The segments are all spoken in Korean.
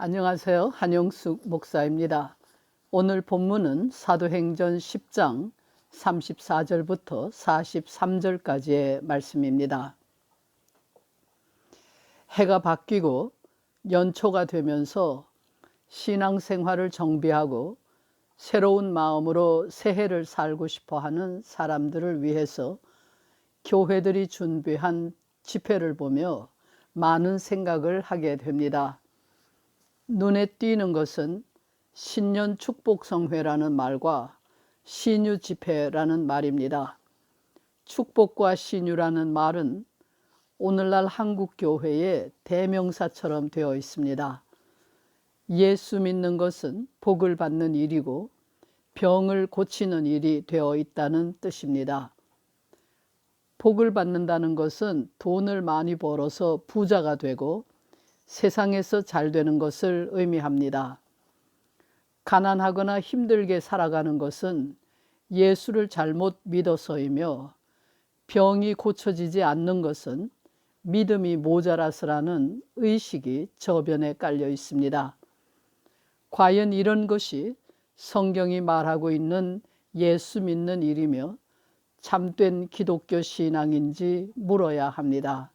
안녕하세요. 한영숙 목사입니다. 오늘 본문은 사도행전 10장 34절부터 43절까지의 말씀입니다. 해가 바뀌고 연초가 되면서 신앙생활을 정비하고 새로운 마음으로 새해를 살고 싶어하는 사람들을 위해서 교회들이 준비한 집회를 보며 많은 생각을 하게 됩니다. 눈에 띄는 것은 신년 축복성회라는 말과 신유 집회라는 말입니다. 축복과 신유라는 말은 오늘날 한국 교회의 대명사처럼 되어 있습니다. 예수 믿는 것은 복을 받는 일이고 병을 고치는 일이 되어 있다는 뜻입니다. 복을 받는다는 것은 돈을 많이 벌어서 부자가 되고 세상에서 잘 되는 것을 의미합니다. 가난하거나 힘들게 살아가는 것은 예수를 잘못 믿어서이며 병이 고쳐지지 않는 것은 믿음이 모자라서라는 의식이 저변에 깔려 있습니다. 과연 이런 것이 성경이 말하고 있는 예수 믿는 일이며 참된 기독교 신앙인지 물어야 합니다.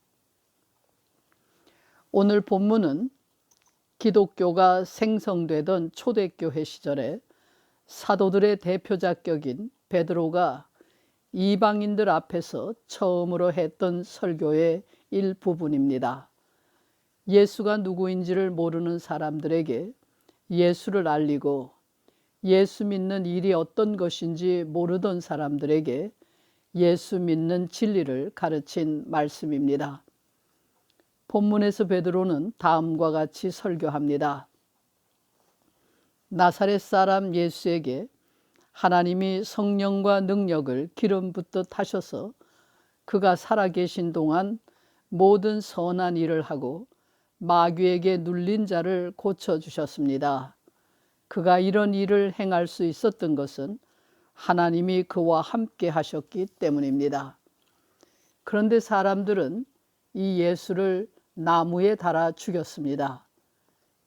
오늘 본문은 기독교가 생성되던 초대교회 시절에 사도들의 대표자격인 베드로가 이방인들 앞에서 처음으로 했던 설교의 일부분입니다. 예수가 누구인지를 모르는 사람들에게 예수를 알리고 예수 믿는 일이 어떤 것인지 모르던 사람들에게 예수 믿는 진리를 가르친 말씀입니다. 본문에서 베드로는 다음과 같이 설교합니다. 나사렛 사람 예수에게 하나님이 성령과 능력을 기름 붓듯 하셔서 그가 살아계신 동안 모든 선한 일을 하고 마귀에게 눌린 자를 고쳐주셨습니다. 그가 이런 일을 행할 수 있었던 것은 하나님이 그와 함께 하셨기 때문입니다. 그런데 사람들은 이 예수를 나무에 달아 죽였습니다.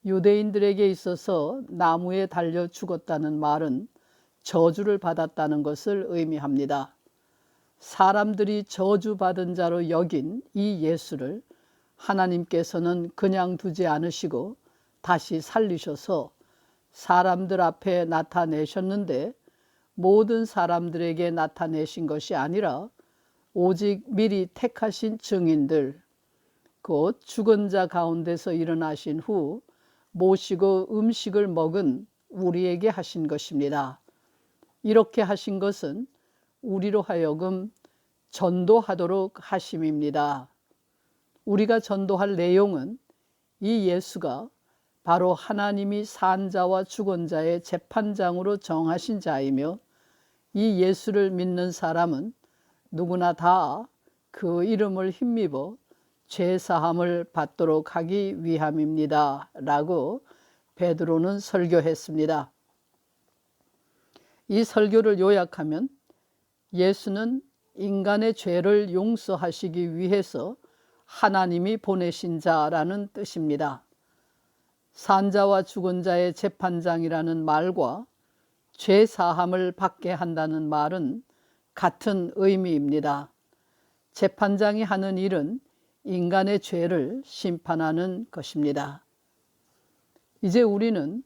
유대인들에게 있어서 나무에 달려 죽었다는 말은 저주를 받았다는 것을 의미합니다. 사람들이 저주받은 자로 여긴 이 예수를 하나님께서는 그냥 두지 않으시고 다시 살리셔서 사람들 앞에 나타내셨는데 모든 사람들에게 나타내신 것이 아니라 오직 미리 택하신 증인들, 곧 죽은 자 가운데서 일어나신 후 모시고 음식을 먹은 우리에게 하신 것입니다. 이렇게 하신 것은 우리로 하여금 전도하도록 하심입니다. 우리가 전도할 내용은 이 예수가 바로 하나님이 산 자와 죽은 자의 재판장으로 정하신 자이며 이 예수를 믿는 사람은 누구나 다 그 이름을 힘입어 죄사함을 받도록 하기 위함입니다. 라고 베드로는 설교했습니다. 이 설교를 요약하면 예수는 인간의 죄를 용서하시기 위해서 하나님이 보내신 자라는 뜻입니다. 산자와 죽은 자의 재판장이라는 말과 죄사함을 받게 한다는 말은 같은 의미입니다. 재판장이 하는 일은 인간의 죄를 심판하는 것입니다. 이제 우리는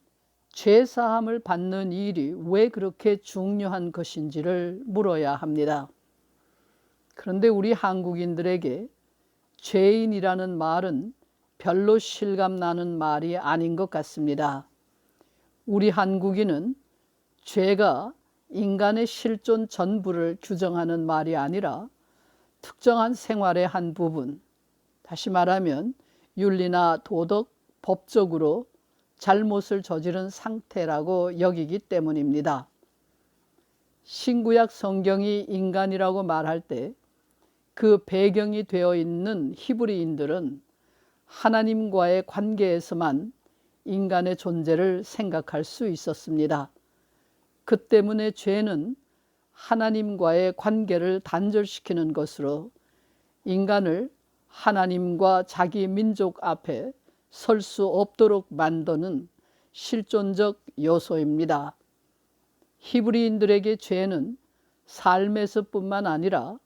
죄사함을 받는 일이 왜 그렇게 중요한 것인지를 물어야 합니다. 그런데 우리 한국인들에게 죄인이라는 말은 별로 실감나는 말이 아닌 것 같습니다. 우리 한국인은 죄가 인간의 실존 전부를 규정하는 말이 아니라 특정한 생활의 한 부분, 다시 말하면 윤리나 도덕, 법적으로 잘못을 저지른 상태라고 여기기 때문입니다. 신구약 성경이 인간이라고 말할 때 그 배경이 되어 있는 히브리인들은 하나님과의 관계에서만 인간의 존재를 생각할 수 있었습니다. 그 때문에 죄는 하나님과의 관계를 단절시키는 것으로 인간을 하나님과 자기 민족 앞에 설 수 없도록 만드는 실존적 요소입니다. 히브리인들에게 죄는 삶에서뿐만 아니라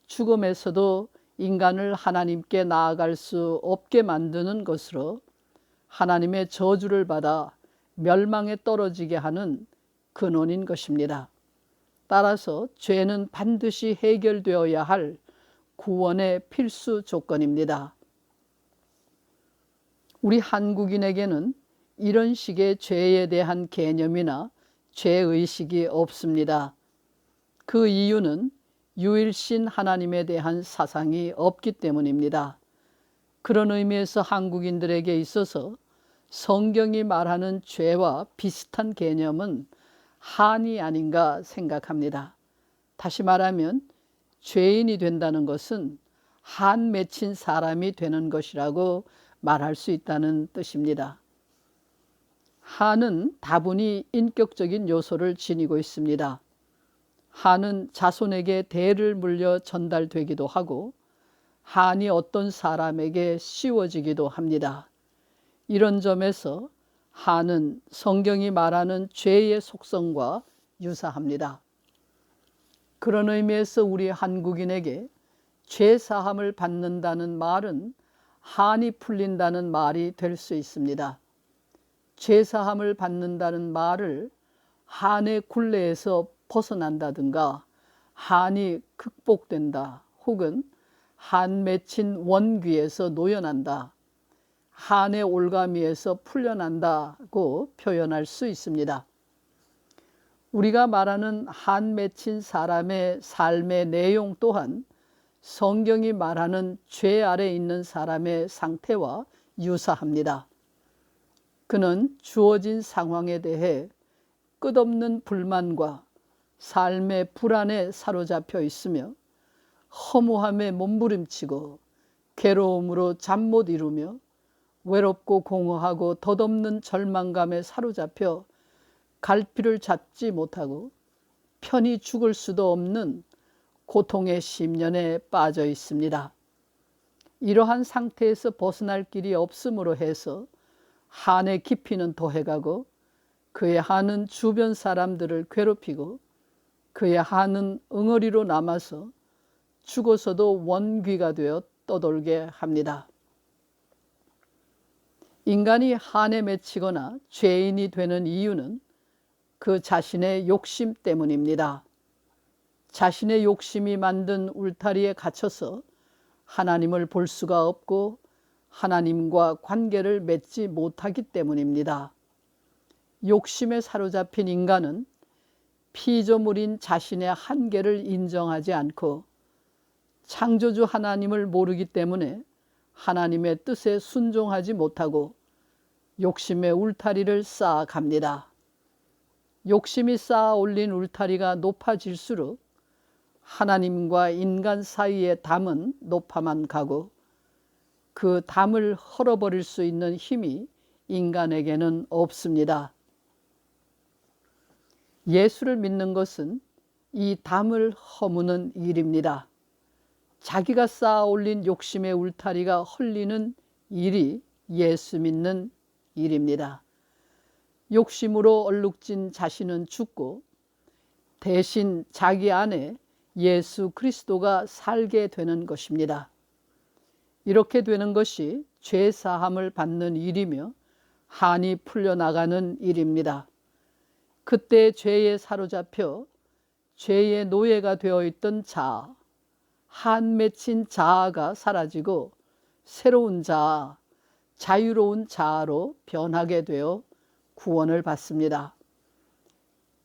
죽음에서도 인간을 하나님께 나아갈 수 없게 만드는 것으로 하나님의 저주를 받아 멸망에 떨어지게 하는 근원인 것입니다. 따라서 죄는 반드시 해결되어야 할 구원의 필수 조건입니다. 우리 한국인에게는 이런 식의 죄에 대한 개념이나 죄의식이 없습니다. 그 이유는 유일신 하나님에 대한 사상이 없기 때문입니다. 그런 의미에서 한국인들에게 있어서 성경이 말하는 죄와 비슷한 개념은 한이 아닌가 생각합니다. 다시 말하면 죄인이 된다는 것은 한 맺힌 사람이 되는 것이라고 말할 수 있다는 뜻입니다. 한은 다분히 인격적인 요소를 지니고 있습니다. 한은 자손에게 대를 물려 전달되기도 하고 한이 어떤 사람에게 씌워지기도 합니다. 이런 점에서 한은 성경이 말하는 죄의 속성과 유사합니다. 그런 의미에서 우리 한국인에게 죄 사함을 받는다는 말은 한이 풀린다는 말이 될 수 있습니다. 죄 사함을 받는다는 말을 한의 굴레에서 벗어난다든가 한이 극복된다 혹은 한 맺힌 원귀에서 놓여난다, 한의 올가미에서 풀려난다고 표현할 수 있습니다. 우리가 말하는 한 맺힌 사람의 삶의 내용 또한 성경이 말하는 죄 아래 있는 사람의 상태와 유사합니다. 그는 주어진 상황에 대해 끝없는 불만과 삶의 불안에 사로잡혀 있으며 허무함에 몸부림치고 괴로움으로 잠 못 이루며 외롭고 공허하고 덧없는 절망감에 사로잡혀 갈피를 잡지 못하고 편히 죽을 수도 없는 고통의 심연에 빠져 있습니다. 이러한 상태에서 벗어날 길이 없음으로 해서 한의 깊이는 더해가고 그의 한은 주변 사람들을 괴롭히고 그의 한은 응어리로 남아서 죽어서도 원귀가 되어 떠돌게 합니다. 인간이 한에 맺히거나 죄인이 되는 이유는 그 자신의 욕심 때문입니다. 자신의 욕심이 만든 울타리에 갇혀서 하나님을 볼 수가 없고 하나님과 관계를 맺지 못하기 때문입니다. 욕심에 사로잡힌 인간은 피조물인 자신의 한계를 인정하지 않고 창조주 하나님을 모르기 때문에 하나님의 뜻에 순종하지 못하고 욕심의 울타리를 쌓아갑니다. 욕심이 쌓아 올린 울타리가 높아질수록 하나님과 인간 사이의 담은 높아만 가고 그 담을 헐어버릴 수 있는 힘이 인간에게는 없습니다. 예수를 믿는 것은 이 담을 허무는 일입니다. 자기가 쌓아 올린 욕심의 울타리가 헐리는 일이 예수 믿는 일입니다. 욕심으로 얼룩진 자신은 죽고 대신 자기 안에 예수 그리스도가 살게 되는 것입니다. 이렇게 되는 것이 죄 사함을 받는 일이며 한이 풀려나가는 일입니다. 그때 죄에 사로잡혀 죄의 노예가 되어 있던 자아, 한 맺힌 자아가 사라지고 새로운 자아, 자유로운 자아로 변하게 되어 구원을 받습니다.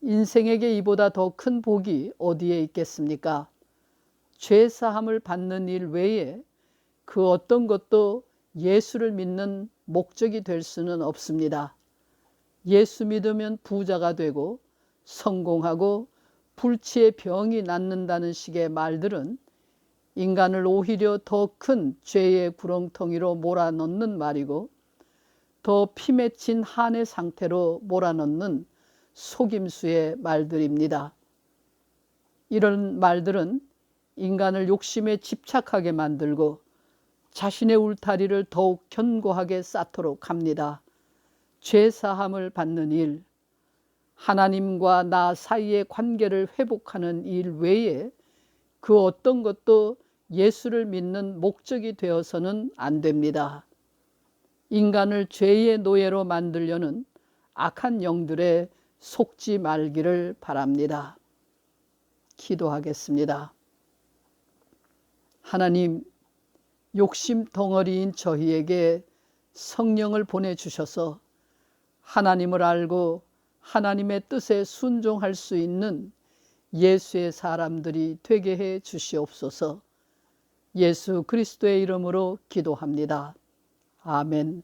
인생에게 이보다 더 큰 복이 어디에 있겠습니까? 죄 사함을 받는 일 외에 그 어떤 것도 예수를 믿는 목적이 될 수는 없습니다. 예수 믿으면 부자가 되고 성공하고 불치의 병이 낫는다는 식의 말들은 인간을 오히려 더 큰 죄의 구렁텅이로 몰아넣는 말이고 더 피맺힌 한의 상태로 몰아넣는 속임수의 말들입니다. 이런 말들은 인간을 욕심에 집착하게 만들고 자신의 울타리를 더욱 견고하게 쌓도록 합니다. 죄사함을 받는 일, 하나님과 나 사이의 관계를 회복하는 일 외에 그 어떤 것도 예수를 믿는 목적이 되어서는 안 됩니다. 인간을 죄의 노예로 만들려는 악한 영들에 속지 말기를 바랍니다. 기도하겠습니다. 하나님, 욕심 덩어리인 저희에게 성령을 보내주셔서 하나님을 알고 하나님의 뜻에 순종할 수 있는 예수의 사람들이 되게 해 주시옵소서. 예수 그리스도의 이름으로 기도합니다. 아멘.